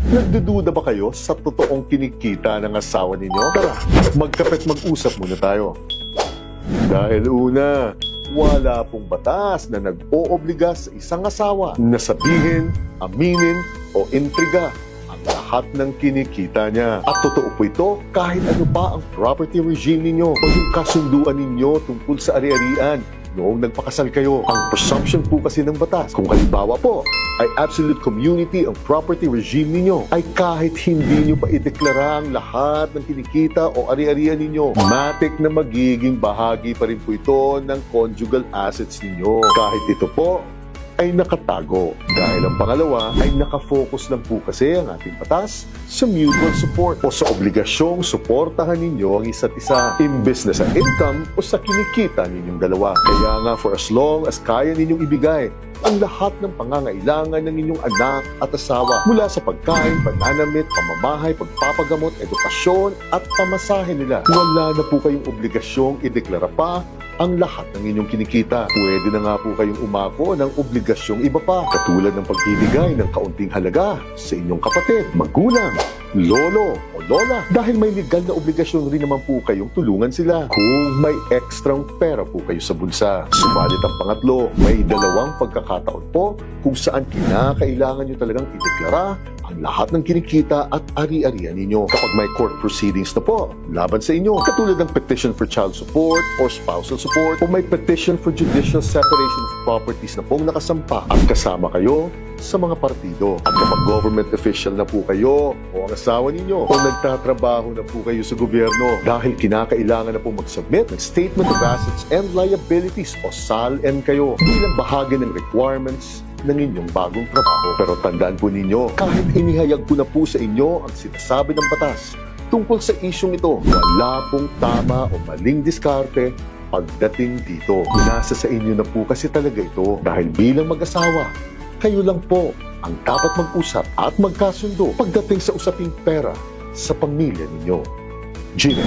Nagdududa ba kayo sa totoong kinikita ng asawa ninyo? Tara, magkape't mag-usap muna tayo. Dahil una, wala pong batas na nag-oobliga sa isang asawa na sabihin, aminin o intriga ang lahat ng kinikita niya. At totoo po ito kahit ano pa ang property regime ninyo o yung kasunduan ninyo tungkol sa ari-arian noong nagpakasal kayo. Ang presumption po kasi ng batas, kung halimbawa po ay absolute community ang property regime ninyo, ay kahit hindi nyo pa ideklara ang lahat ng kinikita o ari-arian ninyo, matik na magiging bahagi pa rin po ito ng conjugal assets ninyo. Kahit ito po ay nakatago. Dahil ang pangalawa ay nakafocus lang po kasi ang ating batas sa mutual support o sa obligasyong suportahan ninyo ang isa't isa, imbes na sa income o sa kinikita ninyong dalawa. Kaya nga for as long as kaya ninyong ibigay ang lahat ng pangangailangan ng inyong anak at asawa, mula sa pagkain, pananamit, pamamahay, pagpapagamot, edukasyon at pamasahe nila, wala na po kayong obligasyong ideklara pa ang lahat ng inyong kinikita. Pwede na nga po kayong umako ng obligasyong iba pa, katulad ng pagbibigay ng kaunting halaga sa inyong kapatid, magulang, lolo o lola, dahil may legal na obligasyon rin naman po kayong tulungan sila kung may ekstrang pera po kayo sa bulsa. Subalit ang pangatlo, may dalawang pagkakataon po kung saan kinakailangan nyo talagang ideklara ang lahat ng kinikita at ari-arian ninyo kapag may court proceedings na po laban sa inyo, katulad ng petition for child support or spousal support, o may petition for judicial separation of properties na pong nakasampa at kasama kayo sa mga partido. At kapag government official na po kayo o ang asawa ninyo o nagtatrabaho na po kayo sa gobyerno, dahil kinakailangan na po mag-submit ng Statement of Assets and Liabilities o SALN kayo bilang bahagi ng requirements ng inyong bagong trabaho. Pero tandaan po ninyo, kahit inihayag ko na po sa inyo ang sinasabi ng batas tungkol sa isyong ito, wala pong tama o maling diskarte pagdating dito. Nasa sa inyo na po kasi talaga ito, dahil bilang mag-asawa, kayo lang po ang dapat mag-usap at magkasundo pagdating sa usaping pera sa pamilya ninyo. Gina.